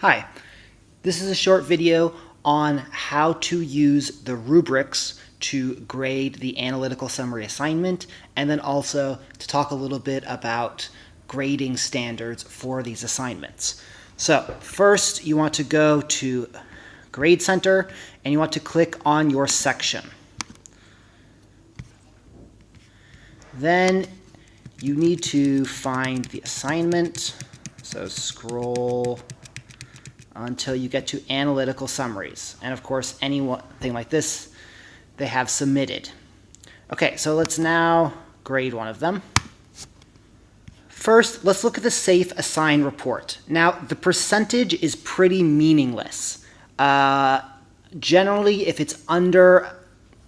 Hi, this is a short video on how to use the rubrics to grade the analytical summary assignment, and then also to talk a little bit about grading standards for these assignments. So first you want to go to Grade Center and you want to click on your section. Then you need to find the assignment, so scroll until you get to analytical summaries. And of course, anything like this, they have submitted. Okay, so let's now grade one of them. First, let's look at the SafeAssign report. Now, the percentage is pretty meaningless. Generally, if it's under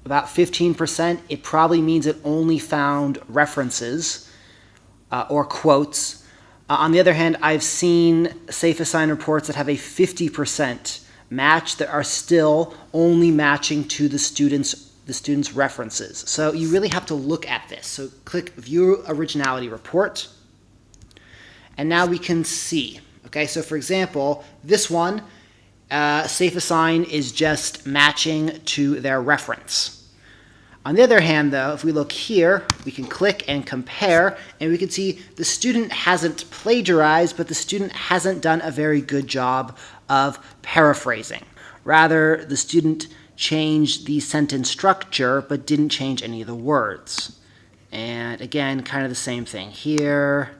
about 15%, it probably means it only found references or quotes. On the other hand, I've seen SafeAssign reports that have a 50% match that are still only matching to the student's references. So you really have to look at this. So click View Originality Report, and now we can see. Okay, so for example, this one, SafeAssign is just matching to their reference. On the other hand, though, if we look here, we can click and compare, and we can see the student hasn't plagiarized, but the student hasn't done a very good job of paraphrasing. Rather, the student changed the sentence structure, but didn't change any of the words. And again, kind of the same thing here,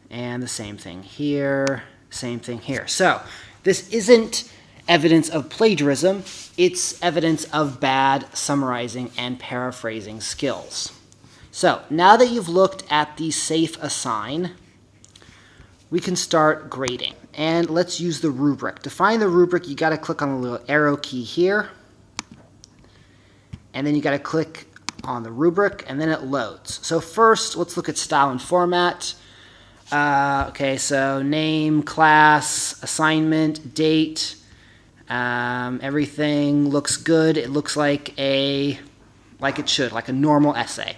and the same thing here, same thing here. So this isn't evidence of plagiarism, it's evidence of bad summarizing and paraphrasing skills. So now that you've looked at the SafeAssign, we can start grading. And let's use the rubric. To find the rubric, you got to click on the little arrow key here, and then you got to click on the rubric, and then it loads. So first, let's look at style and format. Okay, so name, class, assignment, date. Everything looks good. It looks like it should, like a normal essay.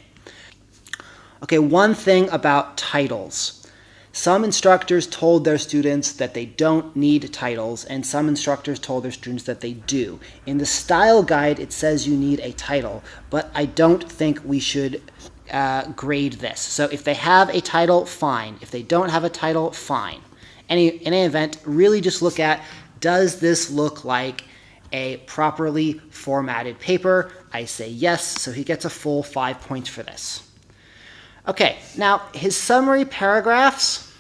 Okay, one thing about titles. Some instructors told their students that they don't need titles, and some instructors told their students that they do. In the style guide, it says you need a title, but I don't think we should grade this. So if they have a title, fine. If they don't have a title, fine. In any event, really just look at, does this look like a properly formatted paper? I say yes, so he gets a full 5 points for this. Okay, now his summary paragraphs,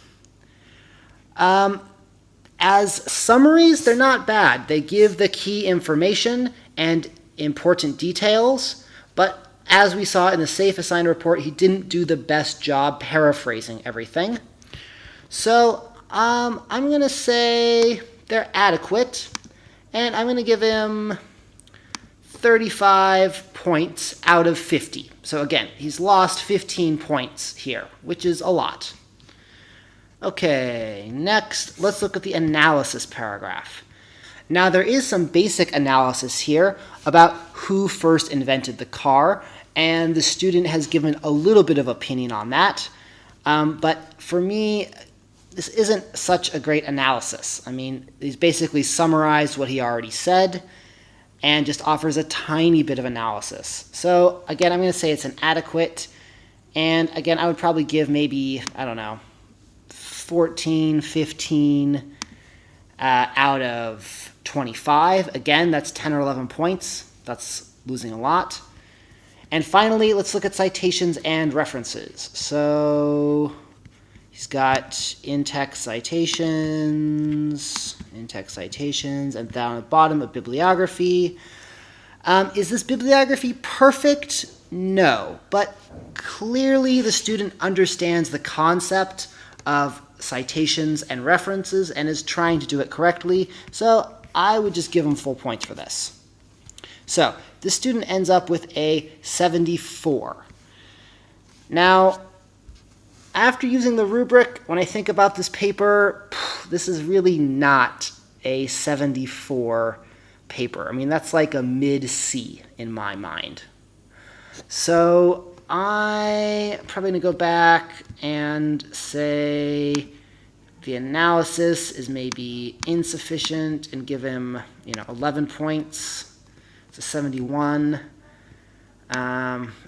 as summaries, they're not bad. They give the key information and important details, but as we saw in the SafeAssign report, he didn't do the best job paraphrasing everything. So I'm going to say they're adequate, and I'm going to give him 35 points out of 50. So again, he's lost 15 points here, which is a lot. Okay, next, let's look at the analysis paragraph. Now, there is some basic analysis here about who first invented the car, and the student has given a little bit of opinion on that. But for me, this isn't such a great analysis. I mean, he's basically summarized what he already said and just offers a tiny bit of analysis. So again, I'm going to say it's an adequate, and again, I would probably give maybe, I don't know, 14, 15 out of 25. Again, that's 10 or 11 points. That's losing a lot. And finally, let's look at citations and references. So he's got in-text citations, and down at the bottom a bibliography. Is this bibliography perfect? No, but clearly the student understands the concept of citations and references and is trying to do it correctly, so I would just give him full points for this. So this student ends up with a 74. Now, after using the rubric, when I think about this paper, this is really not a 74 paper. I mean, that's like a mid-C in my mind. So I'm probably going to go back and say the analysis is maybe insufficient and give him, 11 points. It's a 71.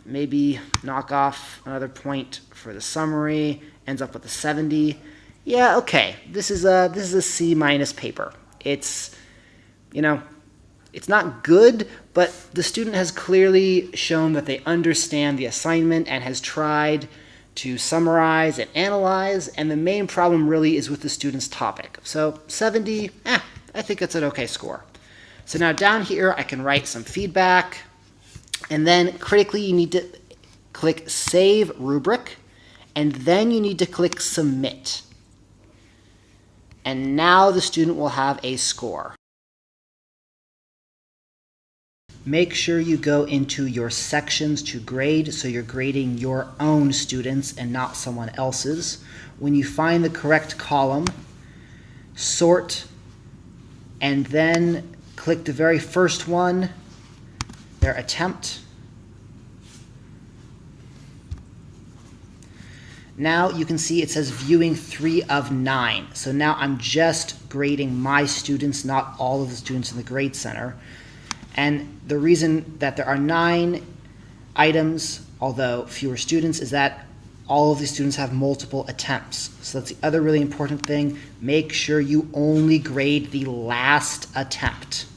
Maybe knock off another point for the summary, ends up with a 70. Yeah, okay. This is a C minus paper. It's, it's not good, but the student has clearly shown that they understand the assignment and has tried to summarize and analyze, and the main problem really is with the student's topic. So 70, I think it's an okay score. So now down here, I can write some feedback, and then critically, you need to click Save Rubric, and then you need to click Submit. And now the student will have a score. Make sure you go into your sections to grade, so you're grading your own students and not someone else's. When you find the correct column, sort, and then click the very first one, their attempt. Now you can see it says viewing 3 of 9. So now I'm just grading my students, not all of the students in the Grade Center. And the reason that there are 9 items, although fewer students, is that all of the students have multiple attempts. So that's the other really important thing. Make sure you only grade the last attempt.